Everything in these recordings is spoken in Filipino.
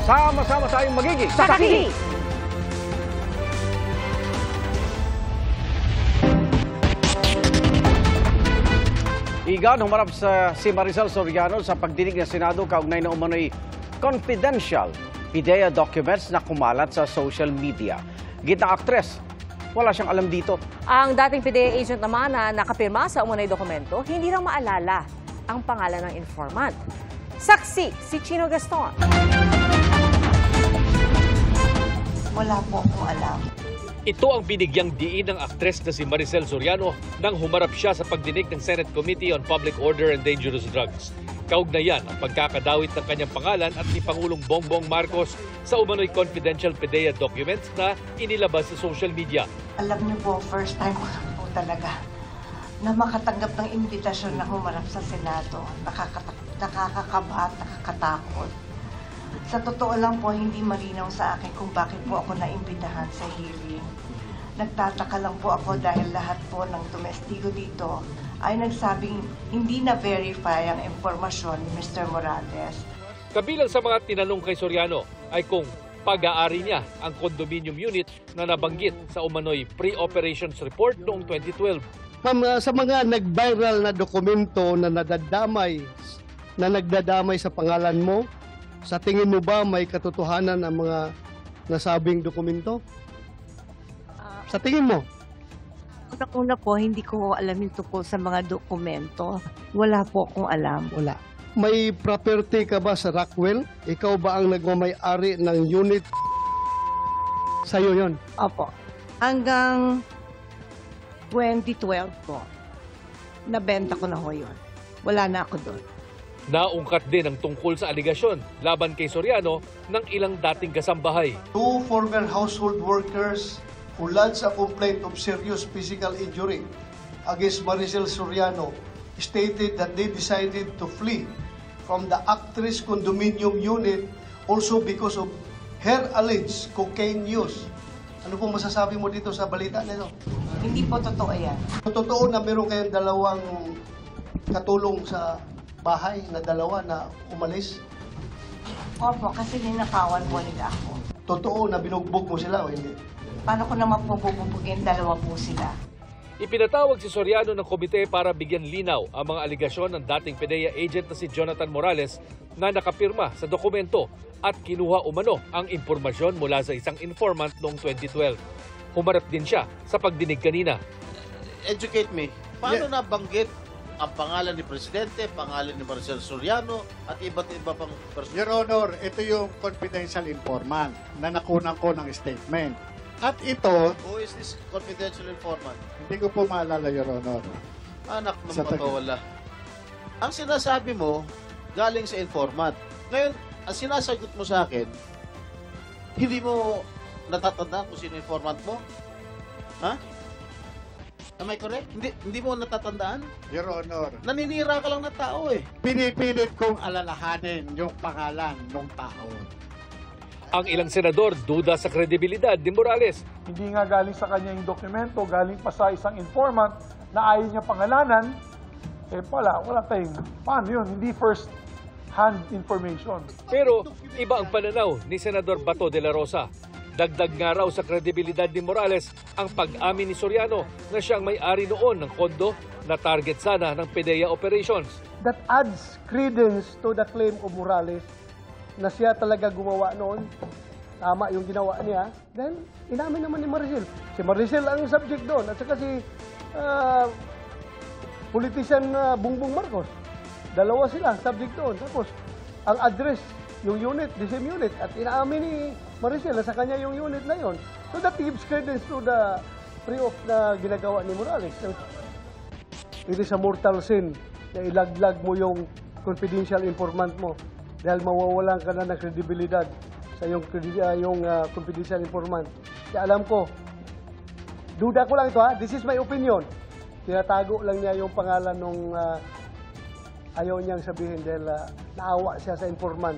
Sama-sama tayong magiging Sakaki! Igan, humarap si Maricel Soriano sa pagdinig ng Senado kaugnay na umano'y confidential PIDEA documents na kumalat sa social media. Gitna aktres, wala siyang alam dito. Ang dating PIDEA agent naman na nakapirma sa umano'y dokumento, hindi lang maalala ang pangalan ng informant. Saksi si Chino Gaston. Wala po akong alam. Ito ang binigyang diin ng aktres na si Maricel Soriano nang humarap siya sa pagdinig ng Senate Committee on Public Order and Dangerous Drugs. Kaugnayan ang pagkakadawit ng kanyang pangalan at ni Pangulong Bongbong Marcos sa umano'y confidential PIDEA documents na inilabas sa social media. Alam niyo po, first time ko po talaga na makatanggap ng imbitasyon na humarap sa Senado. Nakakakaba at nakakatakot. Sa totoo lang po, hindi malinaw sa akin kung bakit po ako naimbitahan sa hearing. Nagtataka lang po ako dahil lahat po ng tumestigo dito ay nagsabing hindi na-verify ang impormasyon ni Mr. Morales. Kabilang sa mga tinanong kay Soriano ay kung pag-aari niya ang condominium unit na nabanggit sa umano'y pre-operations report noong 2012. Sa mga nag-viral na dokumento na nagdadamay sa pangalan mo, sa tingin mo ba may katotohanan ang mga nasabing dokumento? Sa tingin mo? Una po, hindi ko alam yung tungkol sa mga dokumento. Wala po akong alam. Wala. May property ka ba sa Rockwell? Ikaw ba ang nagmamay-ari ng unit? Sa'yo yon. Opo. Hanggang 2012 po, nabenta ko na ho yun. Wala na ako doon. Naungkat din ang tungkol sa aligasyon laban kay Soriano ng ilang dating kasambahay. 2 former household workers who lodged a complaint of serious physical injury against Maricel Soriano stated that they decided to flee from the actress condominium unit also because of her alleged cocaine use. Ano po masasabi mo dito sa balita na ito? Hindi po totoo yan. Totoo na meron kayong dalawang katulong sa bahay na dalawa na umalis? Opo, kasi ninakawan po nila ako. Totoo na binugbog mo sila o hindi? Paano ko naman po bububugin? Dalawa po sila. Ipinatawag si Soriano ng komite para bigyan linaw ang mga aligasyon ng dating PIDEA agent na si Jonathan Morales na nakapirma sa dokumento at kinuha umano ang impormasyon mula sa isang informant noong 2012. Humarap din siya sa pagdinig kanina. Educate me. Paano nabanggit ang pangalan ni Presidente, pangalan ni Maricel Soriano at iba't iba pang person? Your Honor, ito yung confidential informant na nakunan ko ng statement. At ito, Who is this confidential informant? hindi ko po maalala, Your Honor. Anak ng Sa makawala. Ang sinasabi mo, galing sa informant. Ngayon, ang sinasagot mo sa akin, hindi mo natatandaan kung sino informant mo? Ha? Am I correct? Hindi mo natatandaan? Your Honor, Naninira ka lang ng tao eh. pinipilit kong alalahanin yung pangalan ng tao. Ang ilang senador duda sa kredibilidad ni Morales. Hindi nga galing sa kanya yung dokumento, galing pa sa isang informant na ayaw niya pangalanan, wala tayong, paano yun? Hindi first hand information. Pero iba ang pananaw ni Senador Bato de la Rosa. Dagdag nga raw sa kredibilidad ni Morales ang pag-amin ni Soriano na siyang may-ari noon ng kondo na target sana ng PIDEA operations. That adds credence to the claim of Morales na siya talaga gumawa noon. Tama yung ginawa niya. Then, inamin naman ni Maricel. Si Maricel ang subject doon. At saka si politician Bongbong Marcos. Dalawa sila, subject doon. Tapos, ang address, yung unit, the same unit. At inaamin ni Maricel na sa kanya yung unit na yon. So that gives credence to the pre-off na ginagawa ni Morales. It is a mortal sin na ilaglag mo yung confidential informant mo dahil mawawalan ka na ng kredibilidad sa yung confidential informant. Kaya alam ko, duda ko lang ito ha, this is my opinion. Tinatago lang niya yung pangalan nung ayaw niyang sabihin dahil naawa siya sa informant.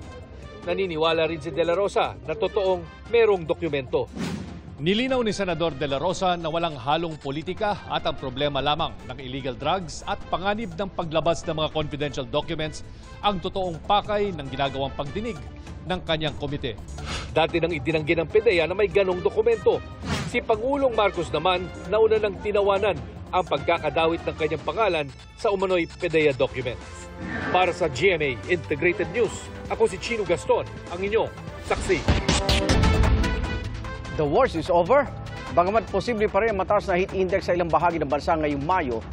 Naniniwala rin si De La Rosa na totoong merong dokumento. Nilinaw ni Senador De La Rosa na walang halong politika at ang problema lamang ng illegal drugs at panganib ng paglabas ng mga confidential documents ang totoong pakay ng ginagawang pagdinig ng kanyang komite. Dati nang itinanggi ng PDEA na may ganong dokumento. Si Pangulong Marcos naman nauna nang tinawanan ang pagkakadawit ng kanyang pangalan sa umano'y PDEA documents. Para sa GMA Integrated News, ako si Chino Gaston, ang inyong saksi. The worst is over. Bagamat posible pa rin ang mataas na heat index sa ilang bahagi ng bansa ngayong Mayo,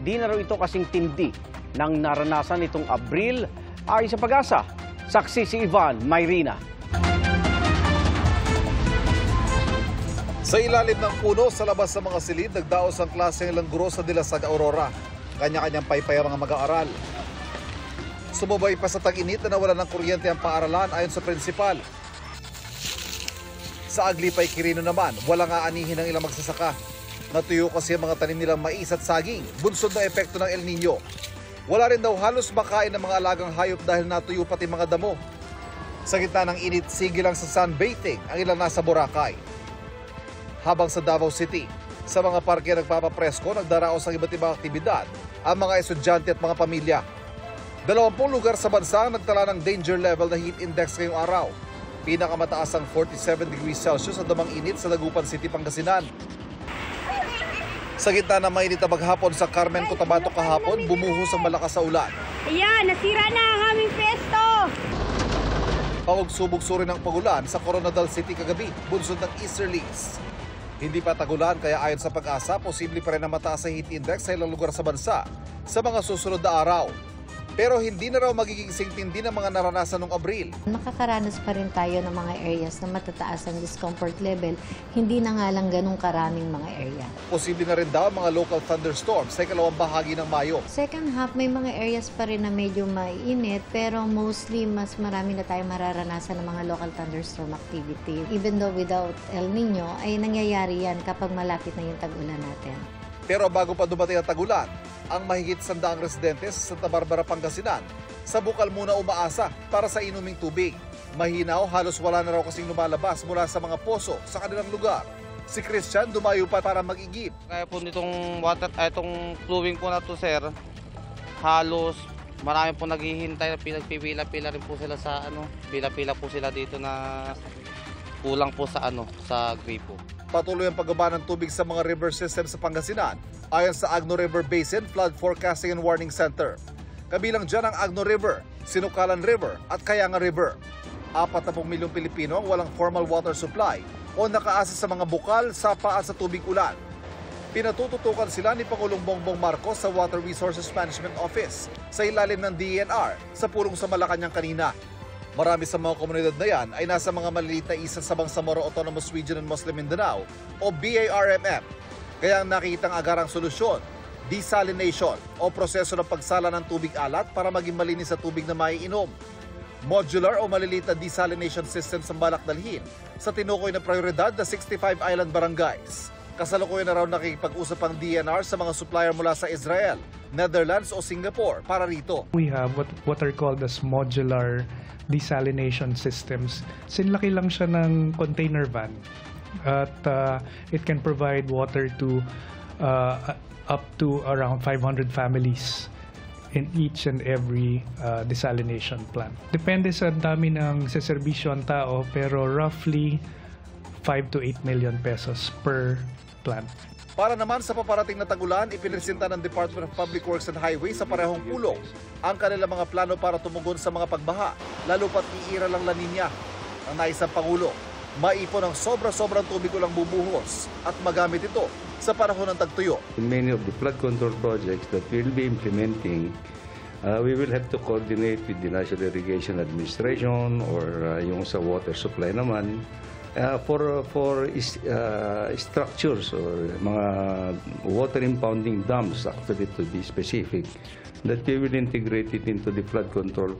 di na raw ito kasing tindi ng naranasan nitong Abril ayon sa Pag-asa. Saksi si Ivan Mayrina. Sa ilalim ng puno sa labas ng mga silid, nagdaos ang klaseng ilang guro sa Dilasag, Aurora. Kanya-kanyang paypay ang mga mag-aaral. Sumubay pa sa tag-init na nawalan ng kuryente ang paaralan ayon sa prinsipal. Sa Aglipay, Quirino naman, walang aanihin ng ilang magsasaka. Natuyo kasi ang mga tanim nilang mais at saging, bunsod ng epekto ng El Nino. Wala rin daw halos makain ng mga alagang hayop dahil natuyo pati mga damo. Sa gitna ng init, sige lang sa sunbathing ang ilang nasa Boracay. Habang sa Davao City, sa mga parke nagpapapresko, nagdaraos ang iba't ibang aktibidad ang mga estudyante at mga pamilya. 20 lugar sa bansa ang nagtala ng danger level na heat index ngayong araw. Pinakamataas ang 47 degrees Celsius sa damang init sa Dagupan City, Pangasinan. Sa gitna ng mainit na maghapon sa Carmen, Cotabato kahapon, bumuhos ang malakas sa ulan. Ayan, nasira na ang aming pesto! Paugsubog rin ang pagulan sa Coronadal City kagabi, bunsod ng easterlies. Hindi pa tagulan kaya ayon sa Pag-asa, posible pa rin na mataas sa heat index sa ilang lugar sa bansa sa mga susunod na araw. Pero hindi na raw magiging singtindi ng mga naranasan noong Abril. Makakaranas pa rin tayo ng mga areas na matataas ang discomfort level, hindi na nga lang ganong karaming mga area. Posible na rin daw mga local thunderstorms sa ikalawang bahagi ng Mayo. Second half, may mga areas pa rin na medyo mainit, pero mostly mas marami na tayo mararanasan ng mga local thunderstorm activity. Even though without El Nino, ay nangyayari yan kapag malapit na yung tag-ulan natin. Pero bago pa dumating ang tagulan, ang mahigit 100 residentes sa Santa Barbara, Pangasinan, sa bukal muna umaasa para sa inuming tubig. Mahinaw, halos wala na raw kasing lumalabas mula sa mga poso sa kanilang lugar. Si Christian dumayo pa para mag-igib. Kaya po nitong itong flowing po na to, sir, halos marami po naghihintay, pinagpipila-pila rin po sila sa pila-pila po sila dito na kulang po sa sa gripo. Patuloy ang pagbaba ng tubig sa mga river system sa Pangasinan ayon sa Agno River Basin Flood Forecasting and Warning Center. Kabilang dyan ang Agno River, Sinukalan River at Kayanga River. 40 milyong Pilipino ang walang formal water supply o nakaasa sa mga bukal, sapa at sa tubig ulan. Pinatututukan sila ni Pangulong Bongbong Marcos sa Water Resources Management Office sa ilalim ng DENR sa pulong sa Malacanang kanina. Marami sa mga komunidad na yan ay nasa mga maliliit na isla sa Bangsamoro Autonomous Region and Muslim Mindanao o BARMM. Kaya ang nakikitang agarang solusyon, desalination o proseso ng pagsala ng tubig alat para maging malinis sa tubig na maiinom. Modular o maliliit na desalination system sa balak dalhin sa tinukoy na prioridad na 65 island barangays. Kasalukuyan na raw nakikipag-usap ang DENR sa mga supplier mula sa Israel, Netherlands o Singapore para rito. We have what are called as modular desalination systems. Sinlaki lang siya ng container van at it can provide water to up to around 500 families in each and every desalination plant. Depende sa dami ng seserbisyo ang tao, pero roughly 5 to 8 million pesos per plant. Para naman sa paparating na tagulan, ipinresenta ng Department of Public Works and Highways sa parehong pulong ang kanilang mga plano para tumugon sa mga pagbaha, lalo pat iira lang La Nina. Ang nais ng Pangulo, maipon ang sobra-sobrang tubig ulang bubuhos at magamit ito sa panahon ng tagtuyo. In many of the flood control projects that we'll be implementing, we will have to coordinate with the National Irrigation Administration or yung sa water supply naman, for structures or mga water impounding dams, actually to be specific, that we will integrate it into the flood control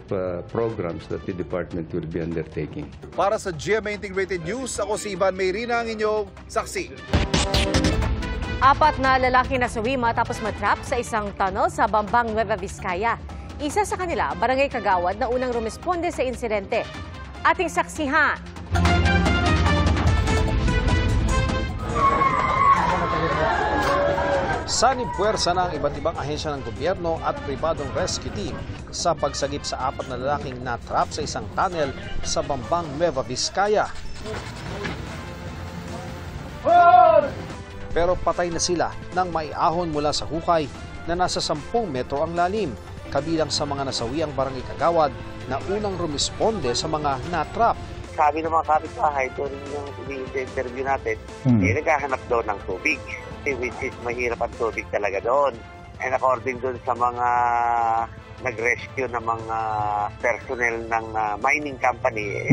programs that the department will be undertaking. Para sa GMA Integrated News, ako si Ivan Mayrina, ang inyong saksi. 4 na lalaki na suwi matapos matrap sa isang tunnel sa Bambang, Nueva Vizcaya. Isa sa kanila, Barangay Kagawad, na unang rumesponde sa insidente. Ating saksihan. Sanib-puwersa na ang iba't ibang ahensya ng gobyerno at pribadong rescue team sa pagsagip sa 4 na lalaking na-trap sa isang tunnel sa Bambang, Nueva Vizcaya. Pero patay na sila nang maiahon mula sa hukay na nasa 10 metro ang lalim, kabilang sa mga nasawi ang barangay Kagawad na unang rumisponde sa mga na-trap. Sabi ng mga kapitbahay doon yung ini-interview natin, naghahanap daw ng tubig, which is mahirap ang tubig talaga doon. And according doon sa mga nag-rescue ng mga personnel ng mining company,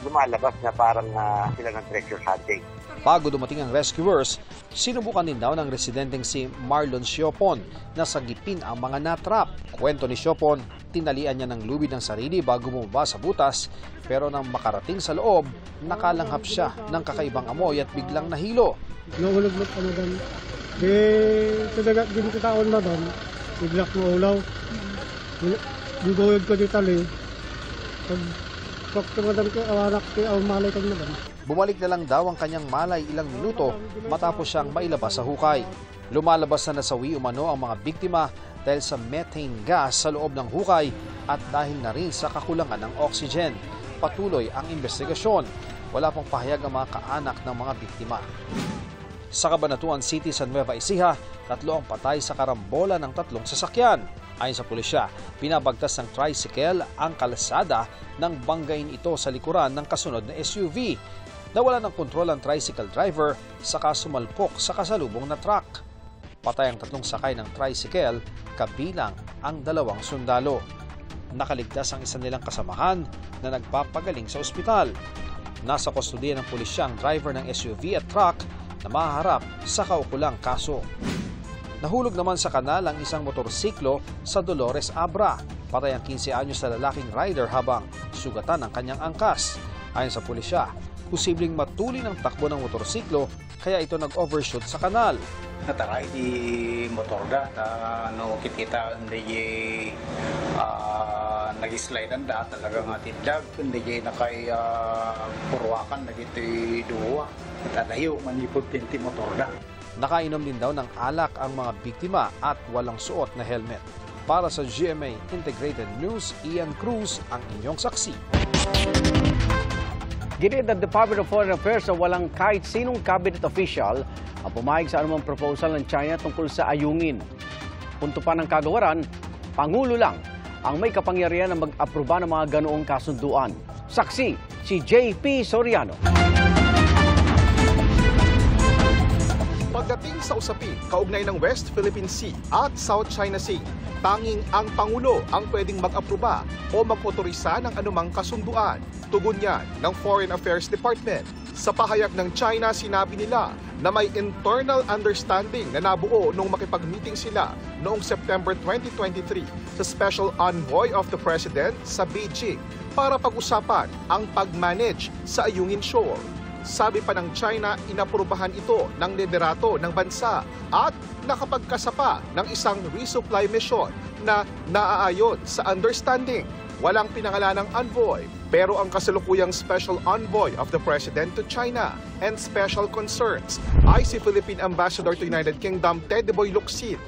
lumalabas na parang sila ng treasure hunting. Bago dumating ang rescuers, sinubukan din daw ng residenteng si Marlon Siopon na sagipin ang mga natrap. Kwento ni Siopon, tinalian niya ng lubid ng sarili bago bumaba sa butas, pero nang makarating sa loob, nakalanghap siya ng kakaibang amoy at biglang nahilo. Naulog mo ka madam. Talaga din ko taon madam. Bigla ko ulaw. Bugawid ko di tali. Pag madam ko awarak ko ang malay kang madam. Bumalik na lang daw ang kanyang malay ilang minuto matapos siyang mailabas sa hukay. Lumalabas na nasawi umano ang mga biktima dahil sa methane gas sa loob ng hukay at dahil na rin sa kakulangan ng oxygen. Patuloy ang investigasyon. Wala pang pahayag ang mga kaanak ng mga biktima. Sa Cabanatuan City sa Nueva Ecija, 3 ang patay sa karambola ng 3 sasakyan. Ayon sa pulisya, pinabagtas ng tricycle ang kalsada nang banggain ito sa likuran ng kasunod na SUV. Nawala ng kontrol ang tricycle driver saka sumalpok sa kasalubong na truck. Patay ang 3 sakay ng tricycle, kabilang ang 2 sundalo. Nakaligtas ang isa nilang kasamahan na nagpapagaling sa ospital. Nasa kustodiya ng pulisya ang driver ng SUV at truck na maharap sa kaukulang kaso. Nahulog naman sa kanal ang isang motorsiklo sa Dolores Abra. Patay ang 15 anyos na lalaking rider habang sugatan ang kanyang angkas. Ayon sa pulisya, posibleng matuli ng takbo ng motorsiklo kaya ito nag-overshoot sa kanal. Nataray di motor da no kita hindi nag-slide ang da talaga nga tindag hindi nakay purwakan nagiti duwa tadayo manipod tinti motor da. Nakainom din daw ng alak ang mga biktima at walang suot na helmet. Para sa GMA Integrated News, Ian Cruz ang inyong saksi. Giniit ng Department of Foreign Affairs na walang kahit sinong cabinet official ang pumayag sa anumang proposal ng China tungkol sa ayungin. Punto pa ng kagawaran, Pangulo lang ang may kapangyarihan na mag-aproba ng mga ganoong kasunduan. Saksi, si JP Soriano. Pagdating sa usapin, kaugnay ng West Philippine Sea at South China Sea, tanging ang Pangulo ang pwedeng mag-aproba o mag-otorisa ng anumang kasunduan. Tugon yan ng Foreign Affairs Department. Sa pahayag ng China, sinabi nila na may internal understanding na nabuo nung makipag-meeting sila noong September 2023 sa Special Envoy of the President sa Beijing para pag-usapan ang pag-manage sa Ayungin Shoal. Sabi pa ng China, inaprubahan ito ng liderato ng bansa at nakapagkasapa ng isang resupply mission na naaayon sa understanding. Walang pinangalanang envoy, pero ang kasalukuyang Special Envoy of the President to China and Special Concerns ay si Philippine Ambassador to United Kingdom Ted Boy Locsin.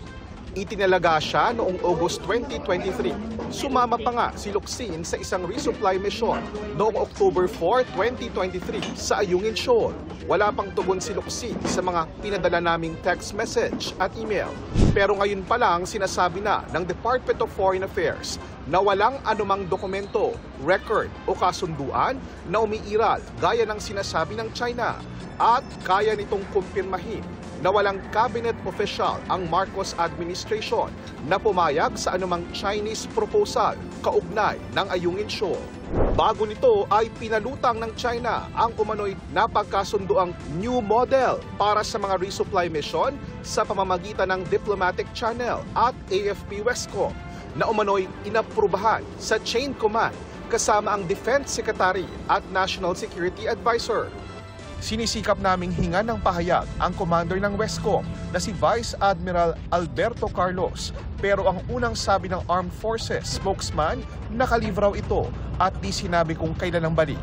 Itinalaga siya noong August 2023. Sumama pa nga si Locsin sa isang resupply mission noong October 4, 2023 sa Ayungin Shoal. Wala pang tugon si Locsin sa mga pinadala naming text message at email. Pero ngayon pa lang sinasabi na ng Department of Foreign Affairs na walang anumang dokumento, record o kasunduan na umiiral gaya ng sinasabi ng China at kaya nitong kumpirmahin na walang cabinet official ang Marcos administration na pumayag sa anumang Chinese proposal kaugnay ng Ayungin Shoal. Bago nito ay pinalutang ng China ang umano'y napagkasunduang new model para sa mga resupply mission sa pamamagitan ng Diplomatic Channel at AFP Westcom na umano'y inaprubahan sa chain command kasama ang Defense Secretary at National Security Advisor. Sinisikap naming hinga ng pahayag ang commander ng Westcom na si Vice Admiral Alberto Carlos. Pero ang unang sabi ng Armed Forces spokesman, nakalivraw ito at di sinabi kung kailan ang balik.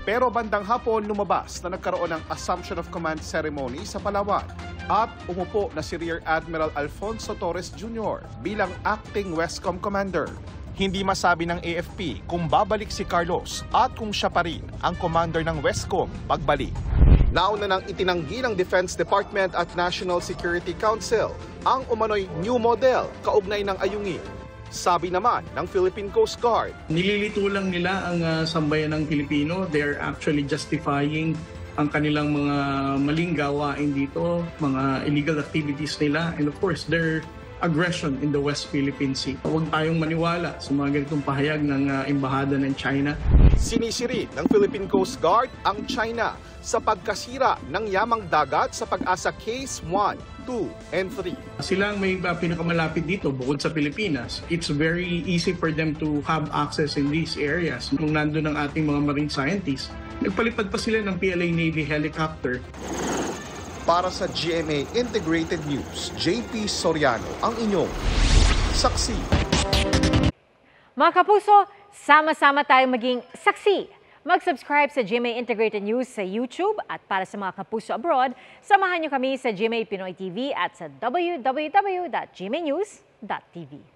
Pero bandang hapon lumabas na nagkaroon ng Assumption of Command ceremony sa Palawan at umupo na si Rear Admiral Alfonso Torres Jr. bilang acting Westcom commander. Hindi masabi ng AFP kung babalik si Carlos at kung siya pa rin ang commander ng Westcom pagbalik. Nauna nang itinanggi ng Defense Department at National Security Council ang umano'y new model kaugnay ng ayungin. Sabi naman ng Philippine Coast Guard, nililito lang nila ang sambayan ng Pilipino. They're actually justifying ang kanilang mga maling gawain dito, mga illegal activities nila, and of course their aggression in the West Philippine Sea. Huwag tayong maniwala sa mga ganitong pahayag ng Embahada ng China. Sinisirid ng Philippine Coast Guard ang China sa pagkasira ng yamang dagat sa Pag-asa Case 1, 2, and 3. Sila ang may pinakamalapit dito bukod sa Pilipinas. It's very easy for them to have access in these areas. Kung nandun ang ating mga marine scientists, nagpalipad pa sila ng PLA Navy helicopter. Para sa GMA Integrated News, JP Soriano ang inyong saksi. Mga kapuso, sama-sama tayong maging saksi. Mag-subscribe sa GMA Integrated News sa YouTube at para sa mga kapuso abroad, samahan niyo kami sa GMA Pinoy TV at sa www.gmanews.tv.